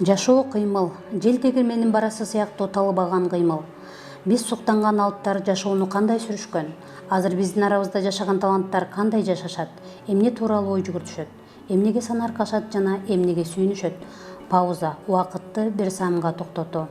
Жашоо кыймыл, жел тегирменин барасы сыяктуу талыбаган кыймыл. Биз суктанган алыптар жашоону кандай сүрүшкөн? Азыр биздин арабызда жашаган таланттар кандай жашашат? Эмне тууралуу ой жүгүртүшөт? Эмнеге сан аркашат жана эмнеге сүйүнүшөт? Пауза, убакытты бир саамга токтотуу.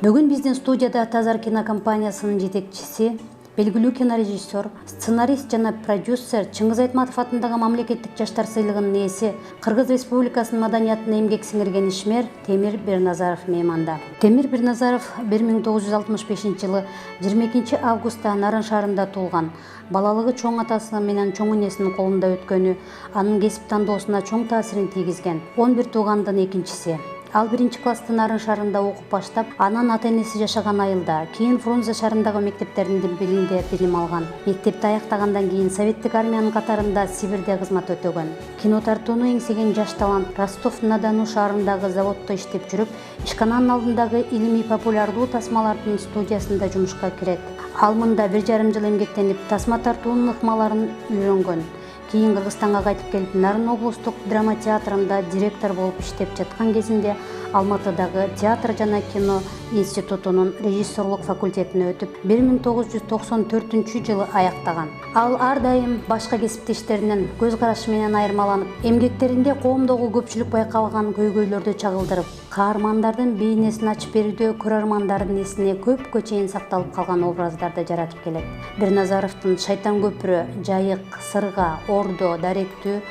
Бүгүн биздин студияда Тазар кинокомпаниясынын жетекчиси, белгилүү кинорежиссер, сценарист жана продюсер Чыңгыз Айтматов атындагы мамлекеттик жаштар сыйлыгынын ээси, Кыргыз Республикасынын маданиятына эмгек сиңирген ишмер Темир Бирназаров мейманда. Темир Бирназаров 1965-жылы 22 августта Нарын шаарында туулган. Балалыгы чоң атасы менен чоң энесинин колунда өткөнү анын кесип тандоосуна чоң таасирин тийгизген. 11 туугандын экинчиси. Ал 1-классты Нарын шаарында окуп баштап, анан ата-энеси жашаган айылда, кийин Фрунзе шаарындагы мектептердин биринде билим алган. Мектепти аяктагандан кийин Советтик армиянын катарында Сибирде кызмат өтөгөн. Кино тартууну эңсеген жаш талант Ростов-на-Дону шаарындагы заводдо иштеп жүрүп, ишкананын алдындагы илимий популярдуу тасмалардын студиясында жумушка кирет. Ал мында 1,5 жыл эмгектенип, тасма тартуунун ыкмаларын үйрөнгөн. Кийин Кыргызстанга кайтып келип, Нарын облустук драма театрында директор болуп иштеп жаткан кезинде Алматыдагы театр жана кино институтунун режиссерлук факультетине өтүп, 1994-жылы аяктаган. Ал ар дайым башка кесиптештеринен көз карашы менен айырмаланып, эмгектеринде коомдогу көпчүлүк байкабаган көйгөйлөрдү чагылдырып, каармандардын бейнесин ачып берүүдө көрөрмандардын эсине көпкө чейин сакталып калган образдарды жаратып келет. Бирназаровдун Шайтан көпүрө, Жайык, Сырга, Ордо, Даректүү,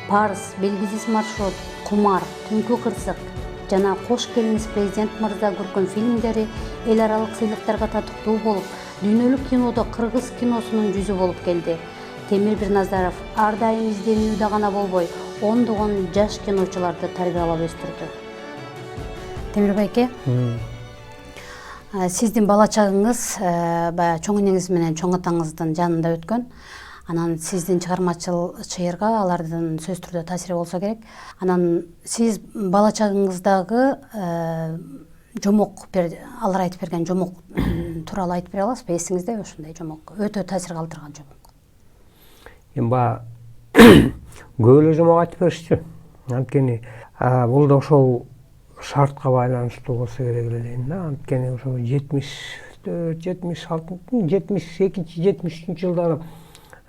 Парс, Белгисиз маршрут, Кумар, Түнкү кырсык жана Кош келиниз президент мырза көркөм фильмдери эл аралык сыйлыктарга татыктуу болуп, дүйнөлүк кинодо кыргыз киносунун жүзү болуп келди. Темир Бирназаров ар дайым изденүүдө гана болбой, ондогон жаш киночуларды тарбиялап өстүрдү. Темир байке, сиздин бала чагыңыз баягы чоң энеңиз менен чоң атаңыздын жанында өткөн. Анан сиздин чыгармачыл чыйырга алардын сөзсүз түрдө таасири болсо керек. Анан сиз бала чагыңыздагы жомок алар айтып берген жомок тууралуу айтып бере аласызбы? Эсиңиздеби ушундай жомок? Өтө таасир калтырган жомок. Эми көп эле жомок айтып беришчү. Анткени бул да ошол шартка байланыштуу болсо керек эле дейм да. Анткени ошо 72-73 жылдары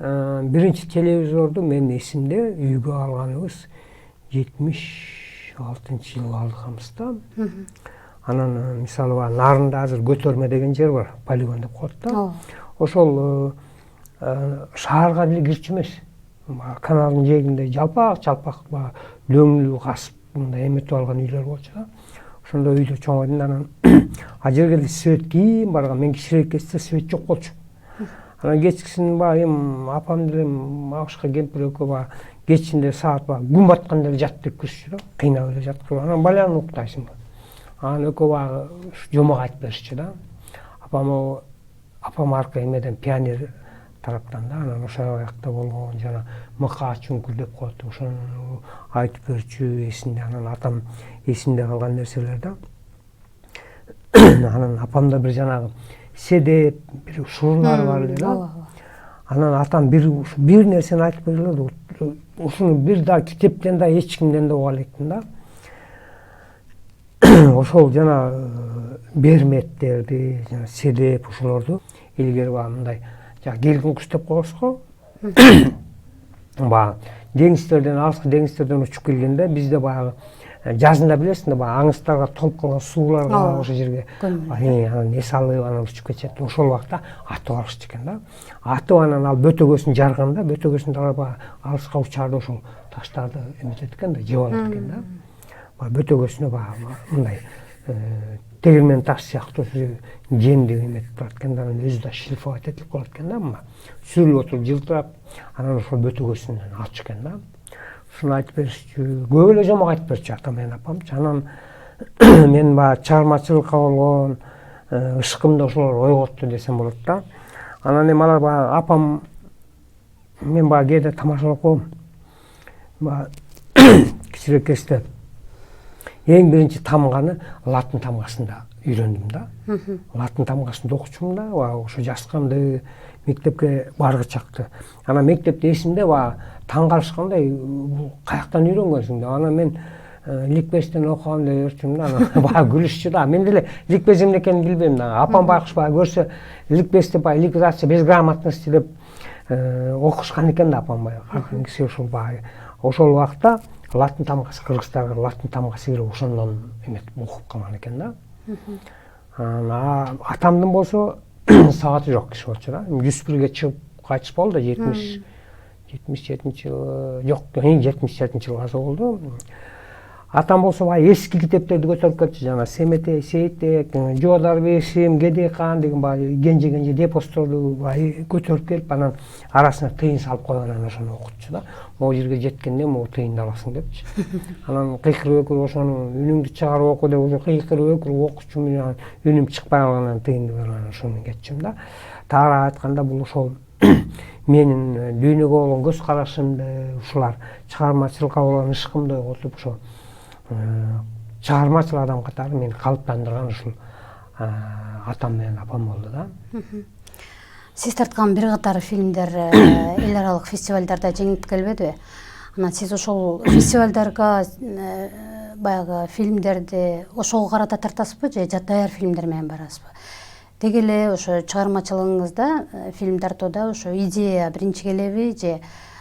биринчи телевизорду мен эсимде үйгө алганыбыз 76-жылы алдыкабыз да. Анан мисалы Нарында азыр көтөрмө деген жер бар, полигон деп коет да. Ошол шаарга деле кирчү эмес. Каналдын жээгинде жалпак дөңүлүү касып мындай эметип алган үйлөр болчу да. Ошондой үйдө чоңойдум. Анан ал жерге свет кийин барган, мен кичирээк кезде свет жок болчу. Анан кечкисин эми апам деле Абышка кемпир экөө кечинде саат күн батканда эле жат деп киришчү да. Кыйнап эле жаткырып. Анан баланы уктайсың. Анан экөө жомок айтып беришчү да. Апам аркы эмеден пионер тараптан да. Анан ошол жакта болгон жана мыкаа чүңкүр деп коет. Ошону айтып берчү эсинде. Анан атам эсинде калган нерселер да. Анан апамда бир жанагы седеп, бир шурлар бар эле да. Анан атам бир нерсени айтып берди. Ушуну бир да китептен да эч кимден да уга электим да. Ошол жана берметтерди, жана седеп ушулорду илгери мындай келгин куш деп коебуз го. Деңиздерден, алыскы деңиздерден учуп келгенде бизде жазында билесиң да, аңыстарга толуп калган сууларга ошол жерге анан эс алып анан учуп кетишет. Ошол убакта атып алышчу экен да. Атып анан ал бөтөгөсүн жарганда, бөтөгөсүндө алыска учарды ошол таштарды эметет экен да, жеп алат экен да. Бөтөгөсүнө мындай тегирмен таш сыяктуу жемди эметип турат экен да. Анан өзү да шлифовать этип калат экен да. Сүрүлүп отуруп жылтырап, анан ошол бөтөгөсүнөн алчу экен да. Ушуну айтып беришчү. Көп эле жомок айтып берчү атам менен апамчы. Анан мен чыгармачылыкка болгон ышкымды ошолор ойготту десем болот да. Анан эми алар апам мен кээде тамашалап коем. Кичирээк кезде эң биринчи тамганы латын тамгасында үйрөндүм да. Латын тамгасында окучумун да. Ошо жазгамды мектепке баргычакты. Анан мектепте эсимде таң калышкандай, бул каяктан үйрөнгөнсүң деп. Анан мен ликбезден окугам деп жүрчүмүн да, анан баягы күлүшчү да. Мен деле ликбез эмне экенин билбейм да. Апам байкуш баягы көрсө ликбез деп баягы ликвидация без грамотности деп окушкан экен да апам баягы. Карган киши ушул баягы. Ошол убакта латын тамгасы, кыргыздарга латын тамгасы кирип ошондон эметип окуп калган экен да. Атамдын болсо сааты жок киши болчу да. 101-ге чыгып кайтыш болду, 77-жылы, жок, 77-жылы каза болду. Атам болсо баягы эски китептерди көтөрүп келчү, жана Семетей, Сейтек, Жоодар Бешим, Кедей кан деген баягы кенже депостторду баягы көтөрүп келип, анан арасына тыйын салып койгон, анан ошону окутчу да. Могу жерге жеткенде могу тыйынды аласың депчи. Анан кыйкырып өкүрүп ошону үнүңдү чыгарып оку деп ошо кыйкырып өкүрүп окучумун, анан үнүм чыкпай калгандан тыйынды берип анан ошону кетчүм да. Тагыраак айтканда бул ошол менин дүйнөгө болгон көз карашымды, ушулар чыгармачылыкка болгон ышкымды котуп ошо чыгармачыл адам катары мени калыптандырган ушул атам менен апам болду да. Сиз тарткан бир катар фильмдер эл аралык фестивалдарда жеңип келбедиби? Анан сиз ошол фестивалдарга баягы фильмдерди ошого карата тартасызбы же даяр фильмдер менен барасызбы? Деги эле ошо чыгармачылыгыңызда фильм тартууда ошо идея биринчи келеби же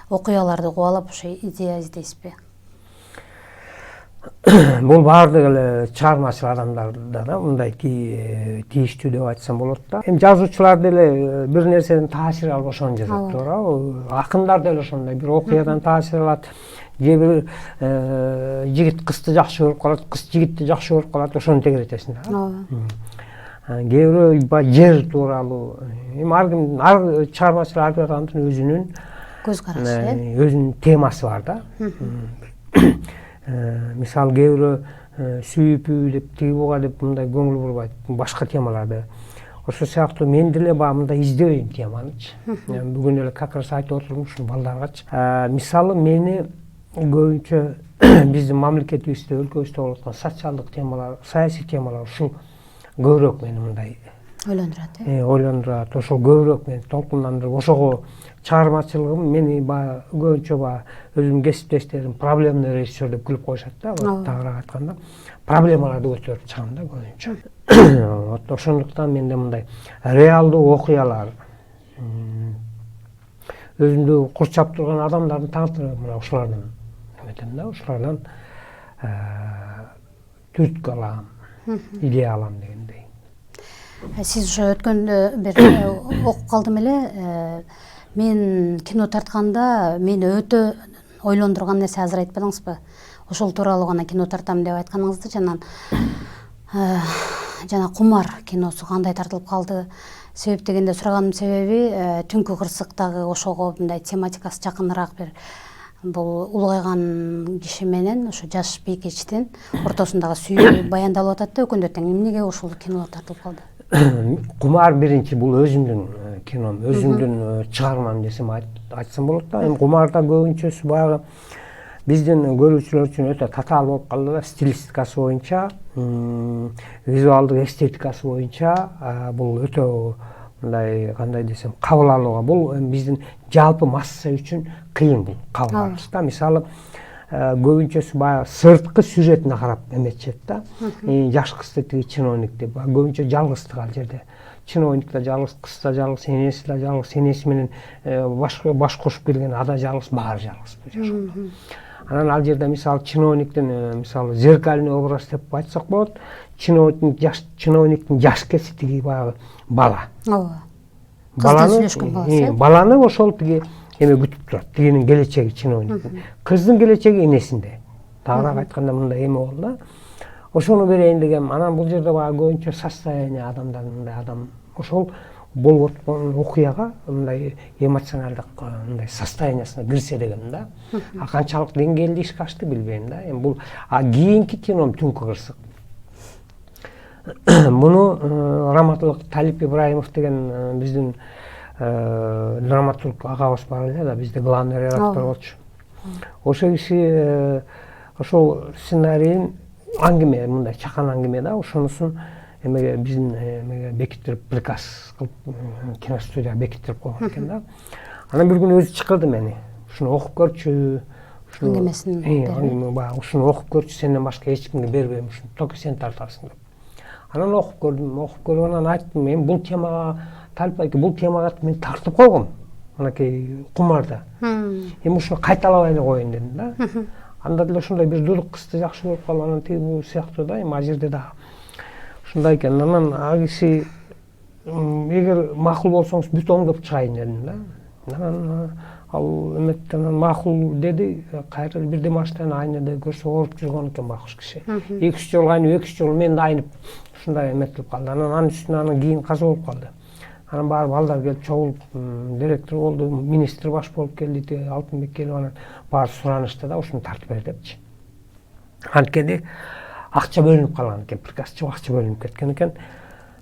окуяларды кубалап ошо идея издейсизби? Бул баардык эле чыгармачыл адамдарда да мындай тийиштүү деп айтсам болот да. Эми жазуучулар деле бир нерседен таасир алып ошону жазат, туурабы? Акындар деле ошондой бир окуядан таасир алат, же бир жигит кызды жакшы көрүп калат, кыз жигитти жакшы көрүп калат, ошону тегеретесиң да. Кээ бирөө баягы жер тууралуу, эми ар чыгармачыл ар бир адамдын өзүнүн көз карашы, өзүнүн темасы бар да. Мисалы кээ бирөө сүйүпүү деп, тиги буга деп мындай көңүл бурбайт, башка темаларды. Ошол сыяктуу мен деле баягы мындай издебейм теманычы. Бүгүн эле как раз айтып отурдум ушул балдаргачы. Мисалы мени көбүнчө биздин мамлекетибизде, өлкөбүздө болуп аткан социалдык темалар, саясий темалар ушул көбүрөөк мени мындай ойлондурат. Ойлондурат, ошол көбүрөөк мени толкундандырып, ошого чыгармачылыгым мени баягы көбүнчө баягы өзүмдүн кесиптештерим проблемный режиссер деп күлүп коюшат да, тагыраак айтканда. Проблемаларды көтөрүп чыгам да көбүнчө. Вот ошондуктан менде мындай реалдуу окуялар, өзүмдү курчап турган адамдардын тағдыры мына ушулардан эметем да, ушулардан түрткү алам, идея алам дегендей. Сиз ошо өткөндө бир окуп калдым эле, мен кино тартканда мени өтө ойлондурган нерсе азыр айтпадыңызбы? Ошол тууралуу гана кино тартам деп айтканыңызды, жана Кумар киносу кандай тартылып калды? Себеп дегенде сураганымдын себеби Түнкү кырсыктагы ошого мындай тематикасы жакыныраак бир бул улгайган киши менен ошо жаш бийкечтин ортосундагы сүйүү баяндалып атат да өкүндө тең. Эмнеге ошол кино тартылып калды? Кумар биринчи бул өзүмдүн кином, өзүмдүн чыгармам десем айтсам болот да. Эми Кумарда көбүнчөсү баягы биздин көрүүчүлөр үчүн өтө татаал болуп калды да, стилистикасы боюнча, визуалдык эстетикасы боюнча бул өтө мындай кандай десем кабыл алууга, бул биздин жалпы масса үчүн кыйын бул кабыл алыш да. Мисалы көбүнчөсү баягы сырткы сюжетине карап эметишет да. Жаш кызды тиги чиновник деп, көбүнчө жалгыздык ал жерде. Чиновник да жалгыз, кыз да жалгыз, энеси да жалгыз, энеси менен баш кошуп келген ада жалгыз, баары жалгыз бул жашоодо. Анан ал жерде мисалы чиновниктин мисалы зеркальный образ деп айтсак болот. Чиновниктин жаш кеси тиги баягы бала. Ооба. Кыздын сүйлөшкөн баласы. Баланы ошол тиги эме күтүп турат. Тигинин келечеги чиновник. Кыздын келечеги энесинде. Тагыраак айтканда мындай эме болду да. Ошону берейин дегем. Анан бул жерде баягы көбүнчө состояние адамдардын, мындай адам ошол болуп аткан окуяга мындай эмоционалдык мындай состояниясына кирсе дегем да. Канчалык деңгээлде ишке ашты билбейм да. Эми бул кийинки кином Түнкү кырсык. Муну драматург Талип Ибраимов деген биздин драматург агабыз бар эле да, бизде главный редактор болчу. Ошол киши ошол сценарийин аңгеме, мындай чакан аңгеме да, ошонусун эмеге биздин эмеге бекиттирип, приказ кылып киностудияга бекиттирип койгон экен да. Анан бир күнү өзү чакырды мени. Ушуну окуп көрчү, Аңгемесин аңгеме баягы ушуну окуп көрчү, сенден башка эч кимге бербейм, ушуну только сен тартасың деп. Анан окуп көрүп анан айттым, мен бул темага талпайки, бул темага мен тартып койгом. Мынакей кумарда. Эми ушуну кайталабай эле коеюн дедим да. Анда деле ушундай бир дудук кызды жакшы көрүп калып, анан тиги бул сыяктуу да, эми ал жерде да ушундай экен. Анан ал киши эгер макул болсоңуз бүт оңдоп чыгайын дедим да. Анан ал эметен макул деди, кайра бирдеме аштан айнада көрсө ооруп жүргөн экен байкуш киши. 2-3 жолу айнып, 2-3 жолу мен да айнып ушундай эметип калды. Анан анын үстүнө анан кийин каза болуп калды. Анан барып балдар келип чогулуп, директор болду, министр баш болуп келди, Алтынбек келип анан баары суранышты да, ушуну тартып бер депчи. Анткени акча бөлүнүп калган экен, приказчы акча бөлүнүп кеткен экен.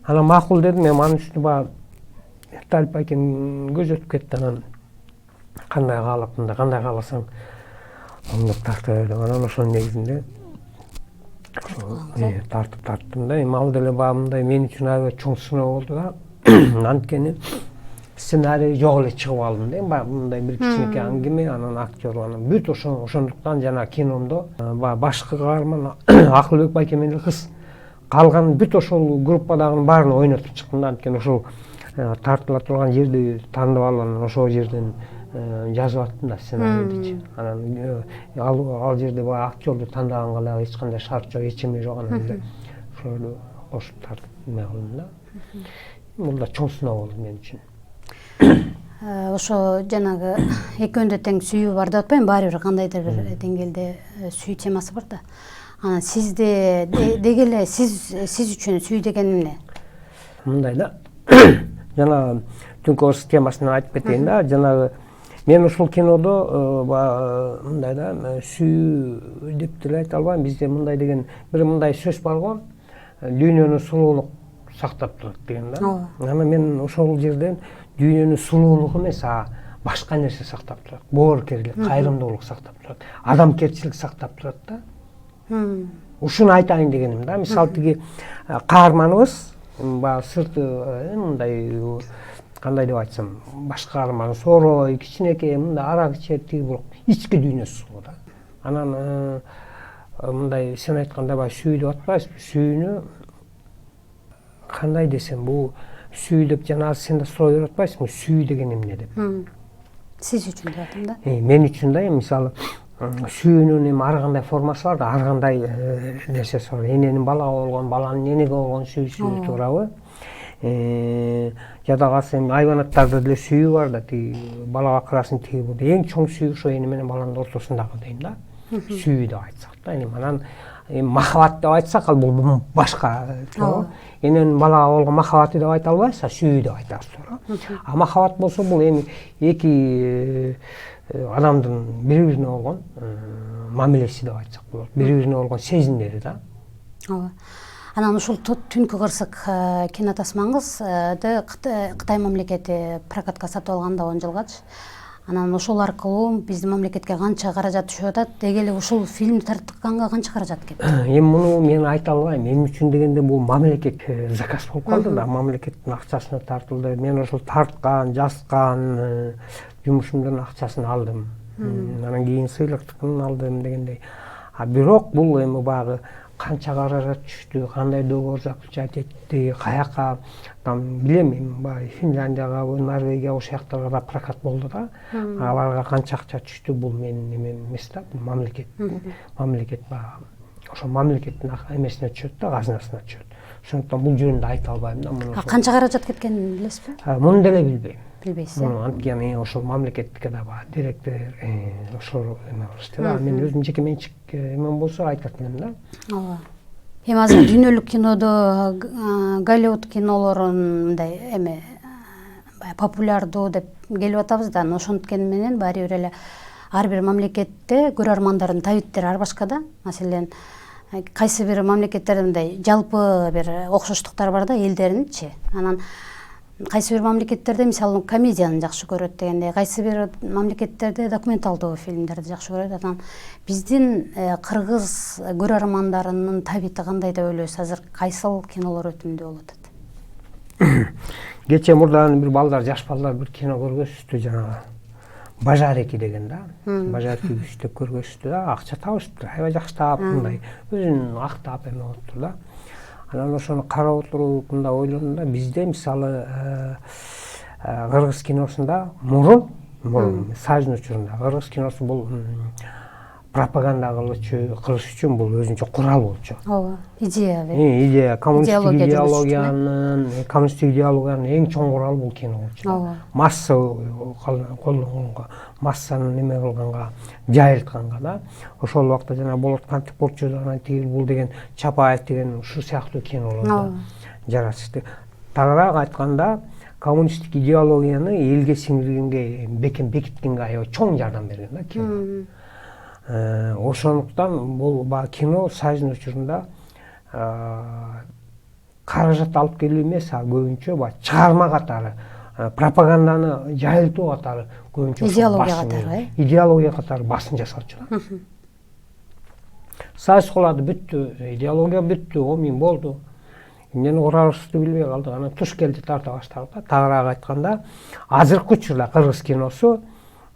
Анан макул дедим, эми анын үстүнө баягы талпай экен көз өтүп кетти. Анан кандай каалап, мындай кандай кааласаң оңдоп тарта бер деп, анан ошонун негизинде тарттым да. Эми ал деле баягы мындай мен үчүн аябай чоң сыноо болду да. Анткени сценарий жок эле чыгып алдым да. Баягы мындай бир кичинекей аңгеме, анан актер, анан бүт ошондуктан жана киномдо баягы башкы каарман Акылбек Байкемендин кыз калган бүт ошол группадагынын баарын ойнотуп чыктым да. Анткени ошол тартыла турган жерди таанып алып, анан ошол жерден жазып аттым да сценарийди. Анан ал жерде баягы актерлду тандаганга эле эч кандай шарт жок, эч эме жок. Анан ошолду кошуп тартып эме кылдым да. Бул да чоң сыноо болду мен үчүн. Ошо жанагы экөөндө тең сүйүү бар деп атпайм, баары бир кандайдыр бир деңгээлде сүйүү темасы бар да. Анан сизде деги эле сиз үчүн сүйүү деген эмне? Мындай да. Жана түнкү орус темасынан айтып кетейин да. Жанагы мен ушул кинодо мындай да, сүйүү деп деле айта албайм. Бизде мындай деген бир мындай сөз бар го. Дүйнөнү сулуулук сактап турат деген да. Анан мен ошол жерден дүйнөнүн сулуулугу эмес, башка нерсе сактап турат. Боорукерлик, кайрымдуулук сактап турат. Адамгерчилик сактап турат да. Ушуну айтайын дегеним да. Мисалы тиги каарманыбыз баягы сырты мындай кандай деп айтсам, башка каарман соорой, кичинекей, мындай арак ичет, тиги бирок ички дүйнөсү сулуу да. Анан мындай сен айткандай баягы сүйүү деп атпайсызбы? Сүйүүнү кандай десем, бул сүйүү деп жана сен да суроо берип атпайсыңбы? Сүйүү деген эмне деп. Сиз үчүн деп атам да. Мен үчүн да, мисалы сүйүүнүн эми ар кандай формасы бар да, ар кандай нерсеси бар. Эненин балага болгон, баланын энеге болгон сүйүүсү туурабы? Жада калса эми айбанаттарда деле сүйүү бар да, тиги балага карасын тиги бул. Эң чоң сүйүү ошо эне менен баланын ортосундагы дейм да. Сүйүү деп айтсак да. Анан махаббат деп айтсак, ал бул башка. Эненин балага болгон махаббаты деп айта албайсыз, сүйүү деп айтасыз туура. Махаббат болсо бул эми эки адамдын бири-бирине болгон мамилеси деп айтсак болот. Бири-бирине болгон сезимдери да. Ооба. Анан ушул Түнкү кырсык кинотасмаңызды Кытай мамлекети прокатка сатып алганда 10 жылгачы. Анан ошол аркылуу биздин мамлекетке канча каражат түшүп атат? Деги эле ушул фильм тартканга канча каражат кетти? Эми муну мен айта албайм. Эми үчүн дегенде бул мамлекет заказ болуп калды да, мамлекеттин акчасына тартылды. Мен ошол тарткан, жазган жумушумдун акчасын алдым. Анан кийин сыйлыктыкын алдым дегендей. Бирок бул эми баягы канча каражат түштү, кандай договор заключать этти, каяка, там билем, баягы Финляндияга, Норвегия, ошол жактарга да прокат болду да. Аларга канча акча түштү, бул менин эмем эмес да, бул мамлекет. Мамлекет баягы ошол мамлекеттин эмесине түшөт да, казынасына түшөт. Ошондуктан бул жөнүндө айта албайм да. Канча каражат кеткенин билесизби? Муну деле билбейм. Билбейсиз. Анткени ошол мамлекеттикке да баягы директор ошол эме кылышты да. Мен өзүм жеке менчик эмем болсо айтат элем да. Ооба. Эми азыр дүйнөлүк кинодо Голливуд кинолорун мындай эме популярдуу деп келип атабыз да. Ошонткени менен баары бир эле ар бир мамлекетте көрөрмандардын табиттери ар башка да. Маселен, кайсы бир мамлекеттерде мындай жалпы бир окшоштуктар бар да элдеринчи. Анан кайсы бир мамлекеттерде мисалы комедияны жакшы көрөт дегендей, кайсы бир мамлекеттерде документалдуу фильмдерди жакшы көрөт. Анан биздин кыргыз көрөрмандарынын табити кандай деп ойлойсуз? Азыр кайсыл кинолор өтүмдүү болуп атат? Кече мурда бир балдар, жаш балдар бир кино көргөзүштү жанагы. Бажареки деген да. Бажареки күчтөп көргөзүштү да, акча табышыптыр. Аябай жакштап мындай өзүн актап эме болуптур да. Анан ошону карап отуруп мындай ойлодум да, бизде мисалы кыргыз киносунда мурун Союздун учурунда кыргыз киносу бул пропаганда кылыш үчүн бул өзүнчө курал болчу. Ооба, идея. Идея, коммунисттик идеологиянын эң чоң куралы бул кино болчу. Масса колдонгонго, массаны неме кылганга, жайылтканга да. Ошол убакта жана Болот кантип болчу, анан тигил бул деген Чапаев деген ушул сыяктуу кинолорду жаратышты. Тагыраак айтканда, коммунисттик идеологияны элге сиңиргенге, бекиткенге аябай чоң жардам берген да кино. Ошондуктан бул кино Союздун учурунда каражат алып келүү эмес, а көбүнчө чыгарма катары, пропаганданы жайылтуу катары, көбүнчө идеология катары басым жасалчу да. Союз кулады, бүттү, идеология бүттү, 10 миң болду. Эмнени курарыбызды билбей калдык. Анан туш келди тарта баштадык да. Тагыраак айтканда, азыркы учурда кыргыз киносу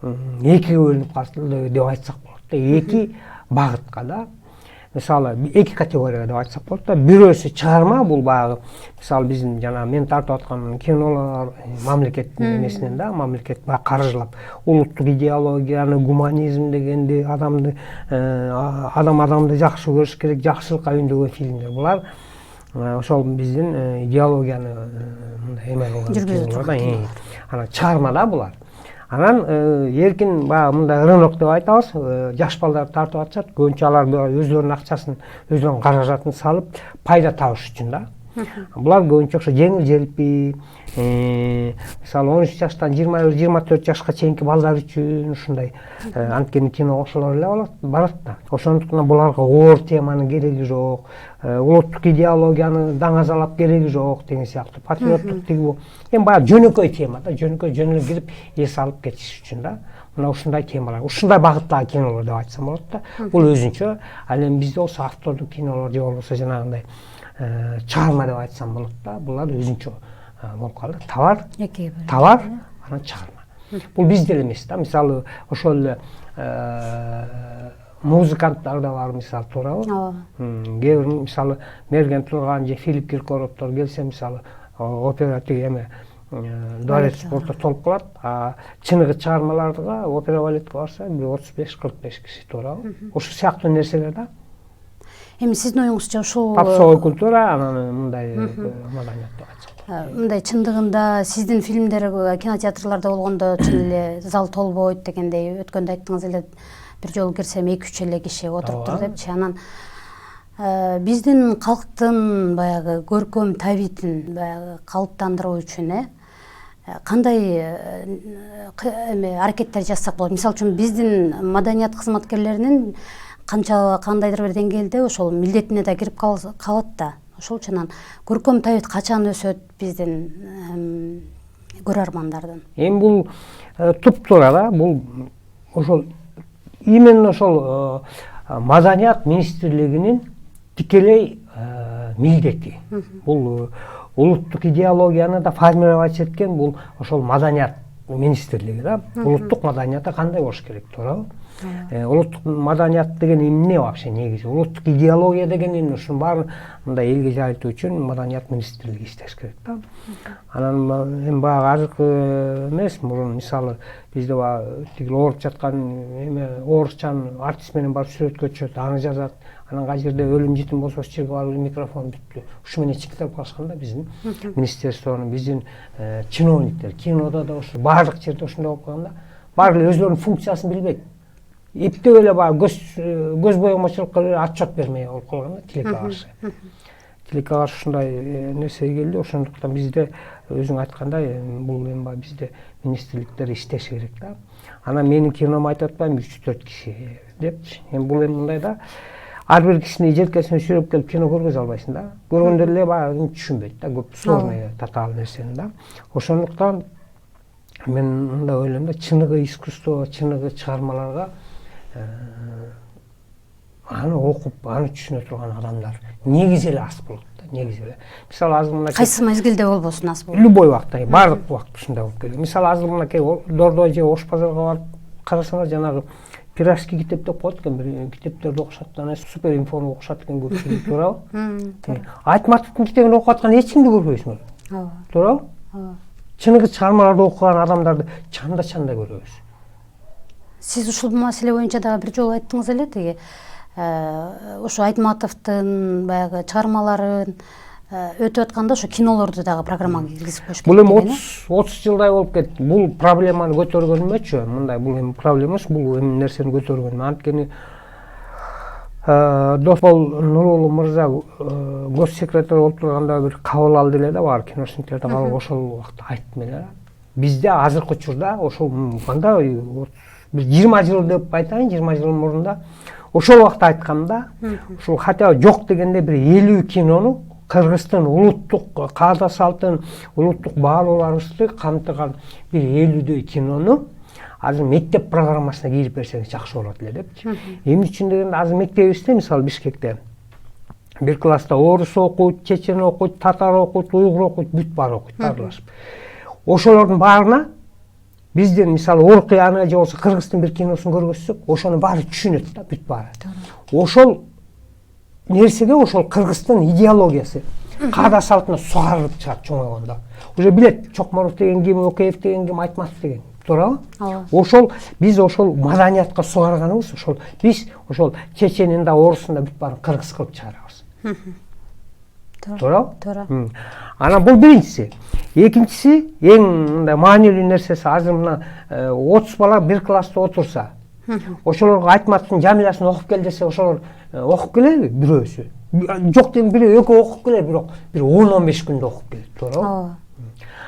экиге бөлүнүп калды деп айтсак болот. Эки багытка да. Мисалы, эки категорияга деп айтсак болот да. Бирөөсү чыгарма, бул баягы, мисалы биздин жана мен тартып аткан кинолор мамлекеттин эмесинен да, мамлекет каржылап, улуттук идеологияны, гуманизм дегенди, адамды жакшы көрүш керек, жакшылыкка үндөгөн фильмдер. Булар ошол биздин идеологияны эме кылган. Анан чыгарма да булар. Анан эркин мындай рынок деп айтабыз, жаш балдар тартып атышат, көбүнчө алар өздөрүнүн акчасын, өздөрүнүн каражатын салып, пайда табыш үчүн да. Булар көбүнчө ошо жеңил желпи, мисалы 13 жаштан 21-24 жашка чейинки балдар үчүн ушундай анткени кино ошолор эле барат да. Ошондуктан буларга оор теманын кереги жок, улуттук идеологияны даңазалап кереги жок деген сыяктуу, патриоттук тиги эми баягы жөнөкөй тема да, жөнөкөй кирип эс алып кетиш үчүн да. Мына ушундай темалар, ушундай багыттагы кинолор деп айтсам болот да. Бул өзүнчө, ал эми бизде болсо автордук кинолор же болбосо жанагындай чыгарма деп айтсам болот да. Булар өзүнчө болуп калды. Товар, анан чыгарма. Бул бизде эле эмес да. Мисалы, ошол эле музыканттар да бар, мисалы, туурабы? Кээ бир мисалы Мерген Турган же Филипп Киркоровдор келсе, мисалы, опера тиги эме дворец спорта толуп калат, а чыныгы чыгармаларга, опера балетке барса, 35-45 киши, туурабы? Ошол сыяктуу нерселер да. Эми сиздин оюңузча ушул попсовый культура, анан мындай маданият деп айтсак. Мындай чындыгында сиздин фильмдер кинотеатрларда болгондо чын эле зал толбойт дегендей, өткөндө айттыңыз эле, бир жолу кирсем 2-3 эле киши отуруптур депчи. Анан биздин калктын баягы көркөм табитин баягы калыптандыруу үчүн кандай аракеттер жасасак болот? Мисалы үчүн биздин маданият кызматкерлеринин кандайдыр бир деңгээлде ошол милдетине да кирип калат да. Ошол үчүн көркөм табит качан өсөт биздин көрөрмандардын? Эми бул туп-туура да, бул ошол именно ошол маданият министрлигинин тикелей милдети. Бул улуттук идеологияны да формировать эткен бул ошол маданият министрлиги да. Улуттук маданиятта кандай болуш керек, туурабы? Улуттук маданият деген эмне вообще негизи? Улуттук идеология деген эмне? Ушунун баарын мындай элге жайылтуу үчүн маданият министрлиги иштеш керек да. Анан эми баягы азыркы эмес, мурун мисалы бизде баягы тиги ооруп жаткан эме орусчанын артист менен барып сүрөткө түшөт, аны жазат. Анан кай жерде өлүм житим болсо ошол жерге барып микрофон бүттү. Ушу менен чиктеп калышкан да биздин министерствонун, биздин чиновниктер. Кинодо да ошо баардык жерде ошондой болуп калган да. Баары эле өздөрүнүн функциясын билбейт. Эптеп эле баягы көз боямачылыкка отчет бермей болуп калган да, тилекке каршы. Тилекке каршы ушундай нерсе келди. Ошондуктан бизде өзүң айткандай бул эми баягы бизде министрликтер иштеши керек да. Анан менин киномо айтып атпайм 3-4 киши депчи. Эми бул эми мындай да. Ар бир кишини желкесине сүйрөп келип кино көргөзө албайсың да. Көргөндөр эле баягы түшүнбөйт да, көп сложный татаал нерсени да. Ошондуктан мен мындай ойлойм да, чыныгы искусство, чыныгы чыгармаларга аны окуп аны түшүнө турган адамдар негизи эле аз болот да, негизи эле. Мисалы азыр мынакей кайсы мезгилде болбосун аз болот. любой убакта, баардык убакта ушундай болуп келет. Мисалы азыр мынакей Дордо же Ош базарга барып карасаңар, жанагы пиражский китеп деп коет экен, бир китептерди окушат, анан супер инфону окушат экен көпчүлүк, туурабы? Айтматовдун китебин окуп аткан эч кимди көрбөйсүңөр. Ооба. Туурабы? Ооба. Чыныгы чыгармаларды окуган адамдарды чанда-чанда көрөбүз. Сиз ушул маселе боюнча дагы бир жолу айттыңыз эле, тиги ушу Айтматовдун баягы чыгармаларын өтүп атканда ошо кинолорду дагы программага киргизип коюш керек. Бул эми 30 жылдай болуп кетти. Бул проблеманы көтөргөнүмөчү, мындай бул эми проблема эмес, бул эми нерсени көтөргөнүм. Анткени Досбол Нурулу мырза госсекретарь болуп турганда бир кабыл алды эле да, бар киношниклерди кабыл, ошол убакта айттым эле. Бизде азыркы учурда ошол кандай бир 20 жыл деп айтайын, 20 жыл мурунда ошол убакта айтканда, ушул хотя жок дегенде бир 50 кинону Кыргыздын улуттук каада салтын, улуттук баалоолорубузду камтыган бир 50дөй кинону азыр мектеп программасына кирип берсеңиз жакшы болот эле депчи. Эмне үчүн дегенде азыр мектебибизде, мисалы Бишкекте бир класста орус окуйт, чечен окуйт, татар окуйт, уйгур окуйт, бүт баары окуйт, баарлашып. Ошолордун баарына биздин мисалы Оркуяны же болбосо Кыргыздын бир киносун көргөзсөк, ошонун баары түшүнөт да, бүт баары. Ошол нерсеге ошол Кыргыздын идеологиясы, каада салтына сугарылып чыгат чоңойгондо. Уже билет Чокморов деген ким, Океев деген ким, Айтматов деген, туурабы? Ошол биз ошол маданиятка сугарганыбыз, ошол биз ошол чеченин да, орусун да бүт баарын кыргыз кылып чыгарабыз. Туурабы? Туура. Анан бул биринчиси. Экинчиси, эң мындай маанилүү нерсеси, азыр мына 30 бала бир класста отурса, ошолорго Айтматовдун Жамилясын окуп кел десе, ошолор окуп келеби бирөөсү? Жок деген бирөө экөө окуп келет, бирок бир 10-15 күндө окуп келет, туурабы?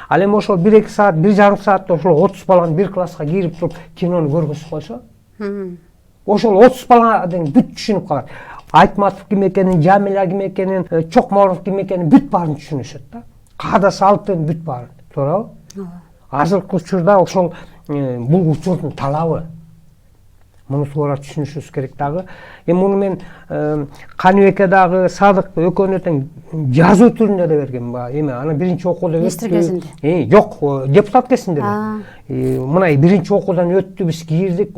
Ал эми ошол 1-2 саат, 1,5 саатта ошол 30 баланы бир класска кирип туруп кинону көргөзүп койсо, ошол 30 баладын бүт түшүнүп калат. Айтматов ким экенин, Жамиля ким экенин, Чокморов ким экенин бүт баарын түшүнүшөт да. Каада салтын бүт баарын, туурабы? Азыркы учурда ошол бул учурдун талабы. Муну туура түшүнүшүбүз керек дагы. Эми муну мен Каныбекке дагы, Садык экөөнө тең жазуу түрүндө да бергем. Эми аны биринчи окууда министр кезинде. Жок, депутат кезинде эле. Мына биринчи окуудан өттү, биз кирдик.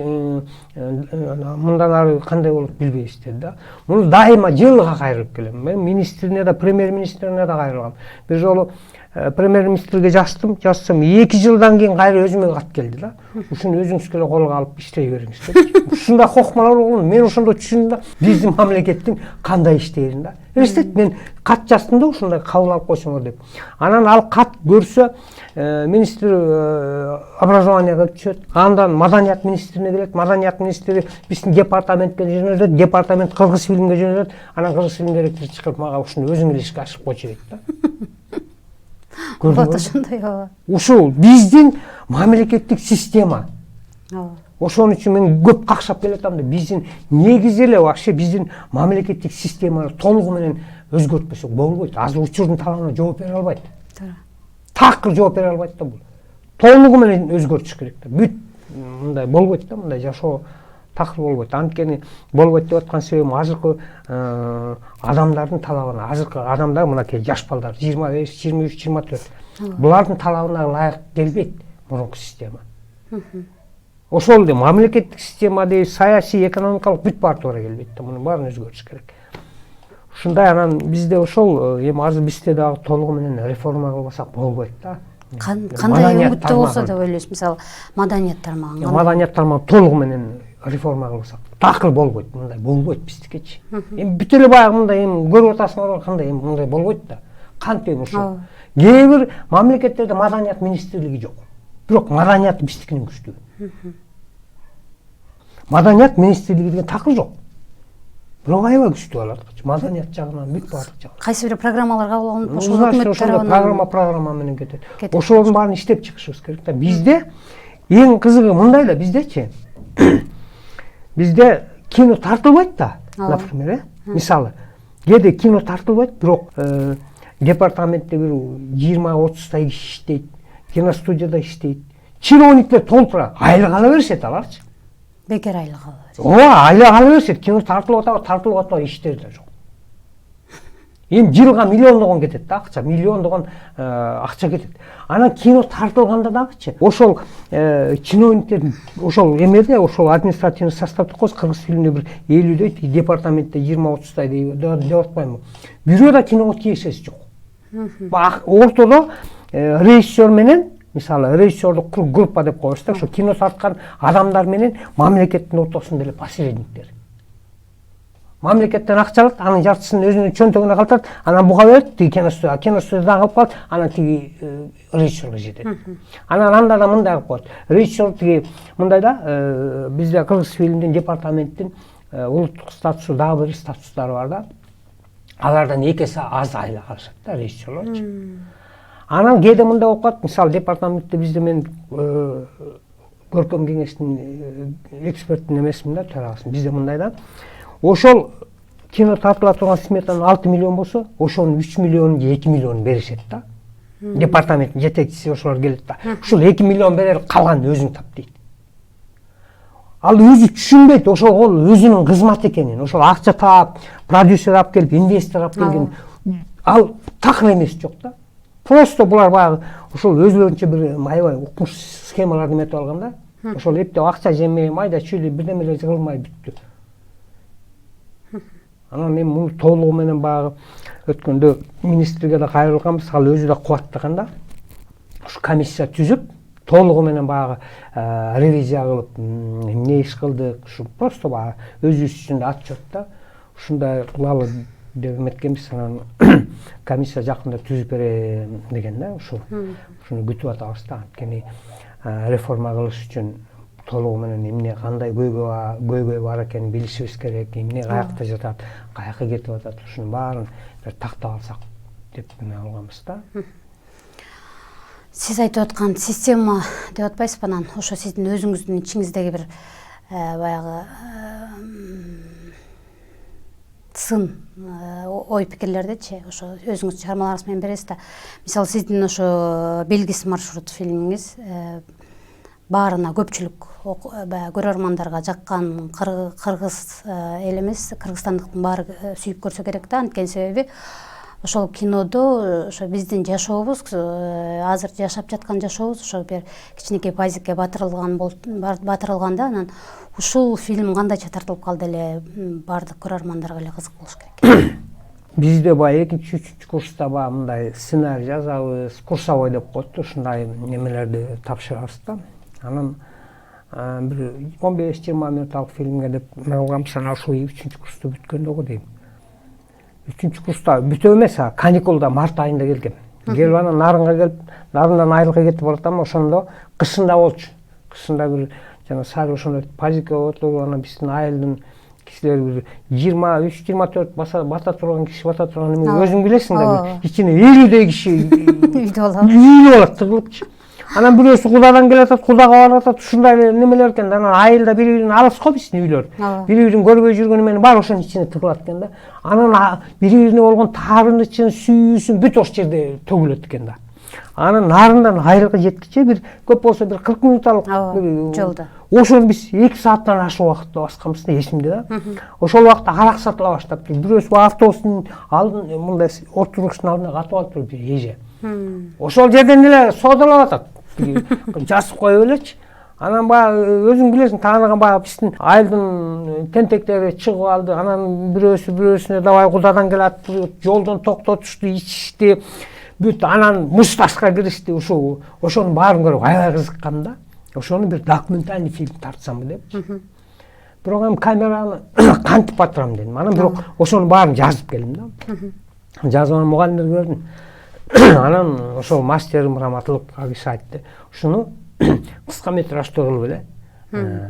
Мындан ары кандай болот билбейбиз деди да. Муну дайыма жылга кайрылып келем. Мен министрине да, премьер-министрине да кайрылгам. Бир жолу премьер-министрге жазсам 2 жылдан кийин кайра өзүмө кат келди да. Ушуну өзүңүз келе колго алып иштей бериңиз деп. Ушундай кокмалар болгон. Мен ошондо түшүндүм да, биздин мамлекеттин кандай иштээрин да. Эстет, мен кат жаздым да, ушундай кабыл алып койсоңор деп. Анан ал кат көрсө, министр образованияга түшөт. Андан маданият министрине келет. Маданият министри биздин департаментке жөнөтөт, департамент кыргыз фильмге жөнөтөт. Анан кыргыз фильм директору чыгып мага ушуну өзүң эле ишке ашырып койчу дейт да. Вот ошондой, ооба. Ушул биздин мамлекеттик система. Ооба. Ошон үчүн мен көп какшап келатам да, биздин негизи эле вообще биздин мамлекеттик системаны толугу менен өзгөртпөсөк болбойт. Азыр учурдун талабына жооп бере албайт. Туура. Такыр жооп бере албайт да бул. Толугу менен өзгөртүш керек да. Бүт мындай болбойт да, мындай жашоо такыр болбойт. Анткени болбойт деп аткан себебим азыркы адамдардын талабына, азыркы адамдар мынакей жаш балдар 25, 23, 24. Булардын талабына ылайык келбейт мурунку система. Ошол эле мамлекеттик система дейбиз, саясий, экономикалык бүт баары туура келбейт да, мунун баарын өзгөртүш керек. Ушундай анан бизде ошол эми азыр бизде дагы толугу менен реформа кылбасак болбойт да. Кандай үмүттө болсо деп ойлойсуз, мисалы маданият тармагын? Маданият тармагын толугу менен реформа кылбасак такыр болбойт, мындай болбойт биздикичи. Эми бүт эле баягы мындай эми көрүп атасыңар, кандай эми мындай болбойт да. Кантип ушул? Кээ бир мамлекеттерде маданият министрлиги жок. Бирок маданият биздикинен күчтүү. Маданият министрлиги деген такыр жок. Бирок аябай күчтүү алар. Маданият жагынан бүт баардык жагынан. Кайсы бир программалар кабыл алынып, ошол өкмөт тарабынан программа менен кетет. Ошолордун баарын иштеп чыгышыбыз керек да. Бизде эң кызыгы мындай да, биздечи. Бизде кино тартылбайт да, например, мисалы. Кээде кино тартылбайт, бирок департаментте бир 20-30 киши иштейт, киностудияда иштейт. Чиновниктер толтура айлык ала беришет аларчы. бекер айлык алып. ооба, айлык ала беришет. Кино тартылып атабы иштери да жок. Эми жылга миллиондогон кетет да акча, миллиондогон акча кетет. Анан кино тартылганда дагычы ошол чиновниктер ошол эмеде ошол административный составды коз кыргыз фильминде бир 50дөй, департаментте 20-30дай деп атпаймынбы. Бирөө да киного тиешеси жок. Ортодо режиссер менен, мисалы режиссердук группа деп коебуз да, ошо кино тарткан адамдар менен мамлекеттин ортосунда эле посредниктер. Мамлекеттен акча алат, анын жартысын өзүнүн чөнтөгүнө калтырат, анан буга берет, тиги киностудияда калып калат, анан тиги режиссерге жетет. Анан анда да мындай кылып коет. Режиссер тиги мындай да, бизде кыргыз фильмдин департаменттин улуттук статусу, дагы бир статустары бар да. Алардан 2 эсе аз айлык алышат да режиссерлорчу. Анан кээде мындай болуп калат, мисалы департаментте бизде мен көркөм кеңештин эксперттин эмесимин да, төрагасымын. Бизде мындай да. Ошол кино тартыла турган сметанын 6 миллион болсо, ошонун 3 миллионун же 2 миллионун беришет да. Департаменттин жетекчиси ошолор келет да. Ушул 2 миллион берер, калганын өзүң тап дейт. Ал өзү түшүнбөйт, ошол ол өзүнүн кызматы экенин, ошол акча таап, продюсер алып келип, инвестор алып келген. Ал такыр эмеси жок да. Просто булар баягы ошол өзүлөрүнчө бир аябай укмуш схемаларды эметип алган да. Ошол эптеп акча жемей, майда чүйүлүп бирдемелер кылмай бүттү. Анан мен муну толугу менен баягы өткөндө министрге да кайрылганбыз, ал өзү да кубаттаган да. Ушу комиссия түзүп, толугу менен баягы ревизия кылып, эмне иш кылдык, ушу просто баягы өзүбүз үчүн да отчет да. Ушундай кылалы деп эметкенбиз, анан комиссия жакында түзүп берем деген да, ушуну күтүп атабыз да. Анткени реформа кылыш үчүн толугу менен эмне кандай көйгөй бар экенин билишибиз керек, эмне каякта жатат, каяка кетип атат, ушунун баарын бир тактап алсак деп эме алганбыз да. Сиз айтып аткан система деп атпайсызбы, анан ошо сиздин өзүңүздүн ичиңиздеги бир баягы сын ой пикирлердичи, ошо өзүңүз чыгармаларыңыз менен бересиз да. Мисалы сиздин ошо Белгис маршрут фильмиңиз баарына көпчүлүк көрөрмандарга жаккан, кыргыз эл эмес, кыргызстандыктын баары сүйүп көрсө керек да. Анткени себеби ошол кинодо ошо биздин жашообуз, азыр жашап жаткан жашообуз ошо бир кичинекей пазикке батырылган да. Анан ушул фильм кандайча тартылып калды эле, баардык көрөрмандарга эле кызык болуш керек. Бизде баягы 2-3 курста мындай сценарий жазабыз, курсовой деп коет, ушундай немелерди тапшырабыз да. Анан бир 15-20 минутталык фильмге деп алганбыз, анан ошол 3 курсту бүткөндөгү дейм. 3 курста бүтө эмес, каникулда март айында келгем. Келип анан Нарынга келип, Нарындан айылга кетип баратам, ошондо кышында болчу. Кышында бир жана сары ошондой пазикке отуруп, анан биздин айылдын кишилери бир 23-24 бата турган киши бата турган эме өзүң билесиң да, ичине 50дөй киши үйдө болот тыгылыпчы. Анан бирөөсү Кудадан келатат, Кудага баратат, ушундай немелер экен да. Анан айылда бири-бирин алыс го биздин үйлөр. Бири-бирин көрбөй жүргөнү менен баары ошонун ичине тыгылат экен да. Анан бири-бирине болгон таарынычын, сүйүүсүн бүт ошол жерде төгүлөт экен да. Анан Нарындан айылга жеткиче бир көп болсо бир 40 минутталык жолдо. Ошону биз 2 сааттан ашык убакытта басканбыз да, эсимде да. Ошол убакта арак сатыла баштаптыр. Бирөөсү автобустун алдын мындай отургучтун алдына катып алыптыр бир эже. Ошол жерден эле содалап атат. Жасып коюп элечи. Анан баягы өзүң билесиң, тааныган баягы биздин айылдын тентектери чыгып алды. Анан бирөөсүнө давай Кудадан келат, жолдон токтотушту, ичишти. Бүт анан мушташка киришти. Ошонун баарын көрүп аябай кызыккам да. Ошону бир документальный фильм тартсамбы деп. Бирок эми камераны кантип батырам дедим. Анан бирок ошонун баарын жазып келдим да. Жазып анан мугалимдерге бердим. Анан ошол мастерим Раматылык киши айтты. Ушуну кыска метраждуу кылып эле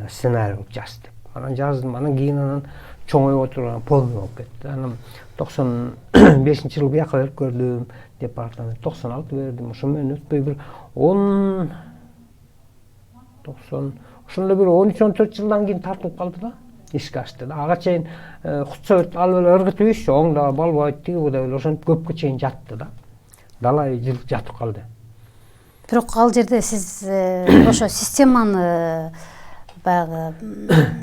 сценарий кылып жаз деп. Анан жаздым. Анан кийин чоңоюп отуруп полный болуп кетти. Анан 95-жылы бияка берип көрдүм. Департамент 96 бердим. Ошо менен өтпөй бир 90 ошондо бир 13-14 жылдан кийин тартылып калды да. Ишке ашты да. Ага чейин Хутсовет алып эле ыргытып ийишчү, оңдо болбойт, тиги бу деп эле ошентип көпкө чейин жатты да. Далай жыл жатып калды. Бирок ал жерде сиз ошо системаны баягы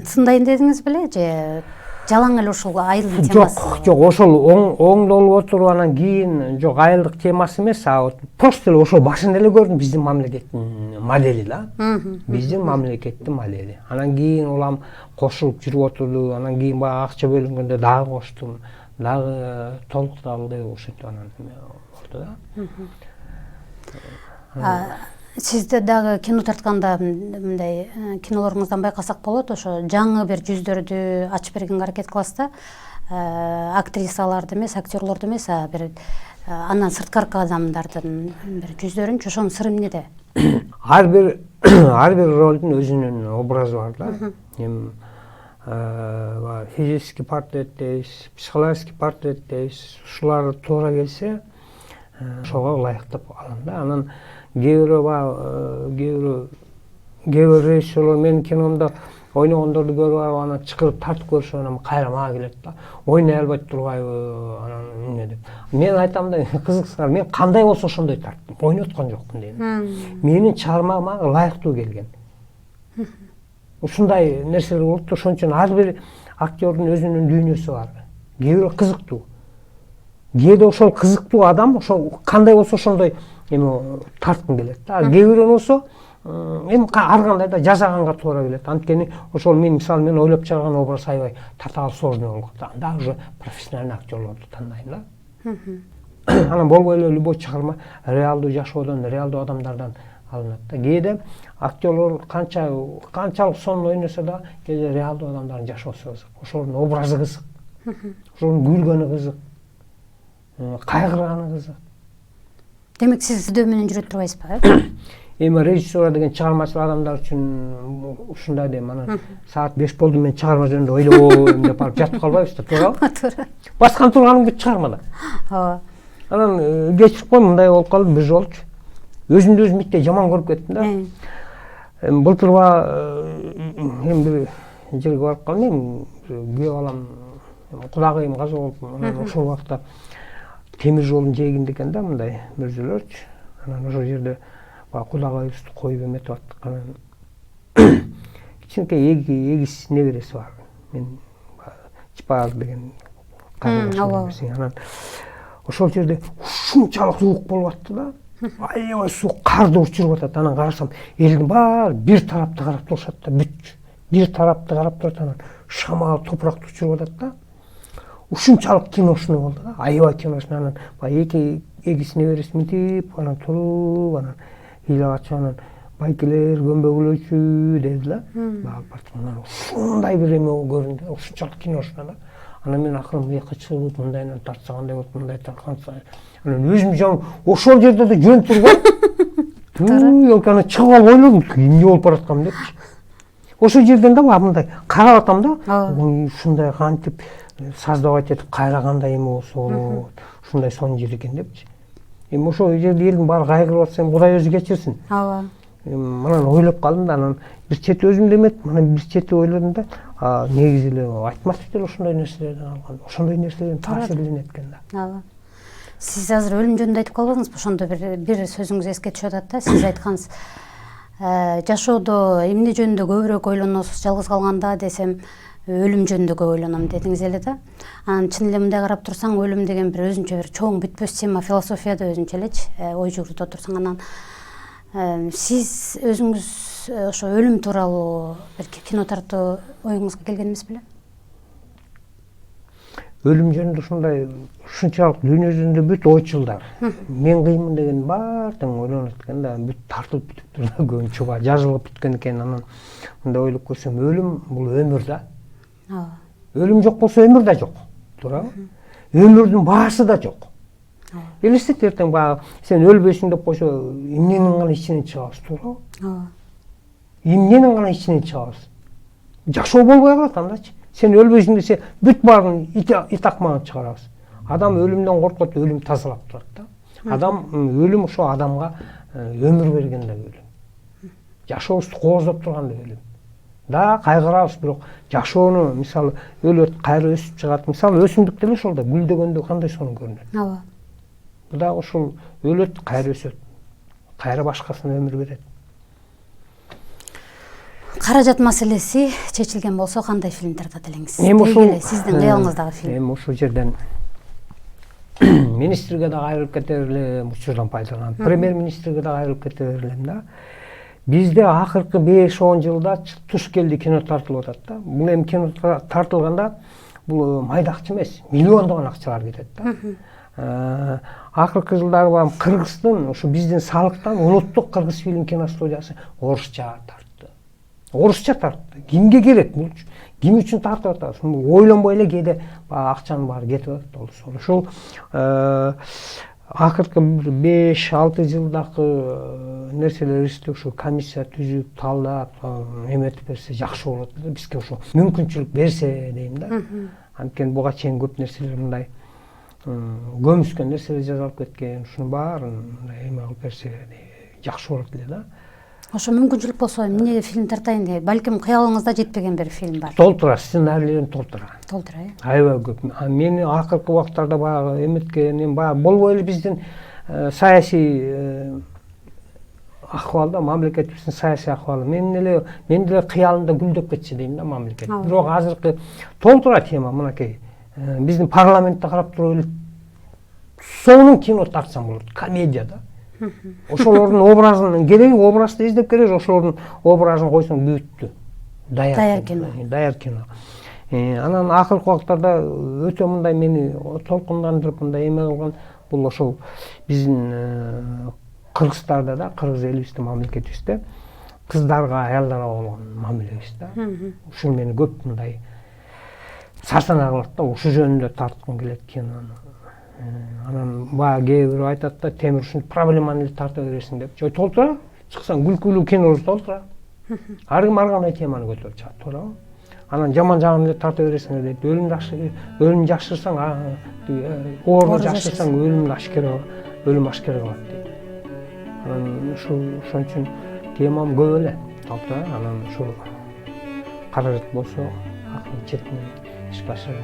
сындайын дедиңиз беле же жалаң эле ушул айылдын темасы? Жок, ошол оңдолуп отуруп анан кийин жок айылдык темасы эмес, просто эле ошол башында эле көрдүм биздин мамлекеттин модели да. Биздин мамлекеттин модели. Анан кийин улам кошулуп жүрүп отурду, анан кийин баягы акча бөлүнгөндө дагы коштум, дагы толукталды, ошентип анан болду да. Сизде дагы кино тартканда мындай кинолоруңуздан байкасак болот, ошо жаңы бир жүздөрдү ачып бергенге аракет кыласыз да. Актрисаларды эмес, актерлорду эмес, бир андан сырткаркы адамдардын бир жүздөрүнчү, ошонун сыры эмнеде? Ар бир ролдун өзүнүн образы бар да. Эми физический портрет дейбиз, психологический портрет дейбиз. Ушулар туура келсе, ошого ылайыктап алам да. Анан кээ бирөө режиссерлор менин киномдо ойногондорду көрүп алып анан чакырып тартып көрүшүп анан кайра мага келет да. Ойнай албай турбайбы анан эмне деп. Мен айтам да, кызыксыңар, мен кандай болсо ошондой тарттым, ойноткон жокмун дейм. Менин чыгармам мага ылайыктуу келген. Ушундай нерселер болот да, ошон үчүн ар бир актердун өзүнүн дүйнөсү бар. Кээ бирөө кызыктуу. Кээде ошол кызыктуу адам ошол кандай болсо ошондой эми тарткым келет да. Кээ бирөө болсо эми ар кандай да жасаганга туура келет. Анткени ошол мен мисалы мен ойлоп чыгарган образ аябай татаал сложный болгон. Анда уже профессиональный актерлорду тандайм да. Анан болбой эле любой чыгарма реалдуу жашоодон, реалдуу адамдардан алынат да. Кээде актерлор канчалык сонун ойносо да, кээде реалдуу адамдардын жашоосу кызык. Ошолордун образы кызык. Ошолордун күлгөнү кызык. Кайгырганы кызык. Демек сиз издөө менен жүрө турбайсызбы? Эми режиссер деген чыгармачыл адамдар үчүн ушундай дейм. Анан саат 5 болду, мен чыгарма жөнүндө ойлойм деп барып жатып калбайбыз да, туурабы? Туура. Баскан турганым бүт чыгармада. Ооба. Анан кечирип коем, мындай болуп калды, бир жолчу. Өзүмдү өзүм иттей жаман көрүп кеттим да. Былтырба эми бир жерге барып калдым, күйөө балам кудагыйым каза болуп, анан ошол убакта темир жолдун жээгинде экен да, мындай мөрзөлөрчү. Анан ошол жерде баягы кудагыйыбызды коюп эметип аттык. Анан кичинекей эгиз небереси бар. Мен Чапар деген кайрылышым. Анан ошол жерде ушунчалык суук болуп атты да. Аябай суук, карды учуруп атат. Анан карасам, элдин баары бир тарапты карап турушат да, бүтчү. Бир тарапты карап турат, анан шамал топуракты учуруп атат да. Ушунчалык киношный болду да, аябай киношный. Анан эки эгиз небереси мынтип анан туруп, анан ыйлап ачып, анан байкелер көнбөгүлөчү деди да. Анан ушундай бир эме көрүндү, ушунчалык киношный да. Анан мен акырын бияка чыгып, мындайынан тартса кандай болот, мындай тартканса. Анан өзүм жам ошол жерде да жөн турбай. Анан чыгып алып ойлодум, эмне болуп бараткан депчи. Ошол жерден да мындай карап атам да. Ушундай кантип создавать этип кайрагандай эме болсо болот. Ушундай сонун жер экен депчи. Эми ошол жерде элдин баары кайгырып атса, Кудай өзү кечирсин. Ооба. Анан ойлоп калдым да, анан бир чети өзүм деметип, анан бир чети ойлодум да, негизи эле айтматов деле ошондой нерселерден алган. Ошондой нерселерден таасирленет экен да. Ооба. Сиз азыр өлүм жөнүндө айтып калбадыңызбы? Ошондо бир сөзүңүз эске түшүп атат да. Сиз айткансыз, жашоодо эмне жөнүндө көбүрөөк ойлоносуз жалгыз калганда десем, өлүм жөнүндө көп ойлоном дедиңиз эле да. Анан чын эле мындай карап турсаң, өлүм деген бир өзүнчө бир чоң бүтпөс тема, философияда өзүнчө элечи, ой жүгүртө турсаң. Анан сиз өзүңүз ошо өлүм тууралуу бир кино тартуу оюңузга келген эмес беле? Өлүм жөнүндө ушундай ушунчалык дүйнө жүзүндө бүт ойчулдар мен кыймын деген баары тең ойлонот экен да, бүт тартылып бүтүптүр да, көбүнчө баа жазылып бүткөн экен. Анан мындай ойлоп көрсөм, өлүм бул өмүр да. Өлүм жок болсо өмүр да жок, туурабы? Өмүрдүн баасы да жок. Элестет, эртең баягы сен өлбөйсүң деп койсо, эмненин гана ичинен чыгабыз, туурабы? Эмненин гана ичинен чыгабыз? Жашоо болбой калат андачы. Сен өлбөйсүң десе, бүт баарын ит акмагын чыгарабыз. Адам өлүмдөн коркот, өлүм тазалап турат да. Адам өлүм ошо адамга өмүр берген да өлүм. Жашообузду кооздоп турган да өлүм. Да кайгырабыз, бирок жашоону мисалы өлөт, кайра өсүп чыгат. Мисалы өсүмдүк деле ошол да, гүлдөгөндө кандай сонун көрүнөт. Ооба. Бу да ошол өлөт, кайра өсөт. Кайра башкасына өмүр берет. каражат маселеси чечилген болсо кандай фильм тартат элеңиз? Эми ушул Деги эле сиздин кыялыңыздагы фильм. Эми ушул жерден министрге да кайрылып кете берлем, учурдан пайдаланып. Премьер-министрге да кайрылып кете берлем да. Бизде акыркы 5-10 жылда туш келди кино тартылып атат да. Бул эми кино тартылганда бул майда акча эмес, миллиондогон акчалар кетет да. Акыркы жылдары барам Кыргыздын, ушу биздин салыктан улуттук кыргыз фильм кино студиясы орусча тартты. Орусча тартты. Кимге керек бул? Ким үчүн тартып атабыз? Ойлонбой эле кээде акчанын баары кетип атат. Ошол акыркы 5-6 жылдагы нерселерибизди ушу комиссия түзүп, талдап, эметип берсе жакшы болот. Бизге ушу мүмкүнчүлүк берсе дейм да. Анткени буга чейин көп нерселер мындай көмүскөн нерселер жазылып кеткен, ушунун баарын эме кылып берсе жакшы болот эле да. Ошо мүмкүнчүлүк болсо эмне фильм тартайын деп, балким кыялыңызда жетпеген бир фильм бар. Толтура, сценарийлерин толтура. Толтура, Аябай көп. Мени акыркы убактарда баягы эметкен, баягы болбой эле биздин саясий акыбалда, мамлекетибиздин саясий акыбалы. Менин деле кыялымда гүлдөп кетчү дейм да мамлекет. Бирок азыркы толтура тема мынакей. Биздин парламентте карап туруп эле сонун кино тартсам болот, комедия да. Ошолордун образын кереги, образды издеп керек, ошолордун образын койсоң бүттү. Даяр кино. Даяр кино. Анан акыркы убактарда өтө мындай мени толкундандырып, мындай эме кылган бул ошол биздин кыргыздарда да, кыргыз элибизде, мамлекетибизде кыздарга, аялдарга болгон мамилебиз да. Ушул мени көп мындай сарсанаа кылат да, ушул жөнүндө тарткым келет кинону. Анан баягы кээ бирөө айтат да, темир ушундай проблеманы эле тарта бересиң деп. Жок, толтура, чыксаң күлкүлүү кинолор толтура. Ар ким ар кандай теманы көтөрүп чыгат, туурабы? Анан жаман жагын эле тарта бересиң дейт. Өлүм жакшырсаң, ооруну жакшырсаң өлүм ашкера калат дейт. Анан ошон үчүн темам көп эле толтура. Анан ушул каражат болсо акырын четинен иш баштап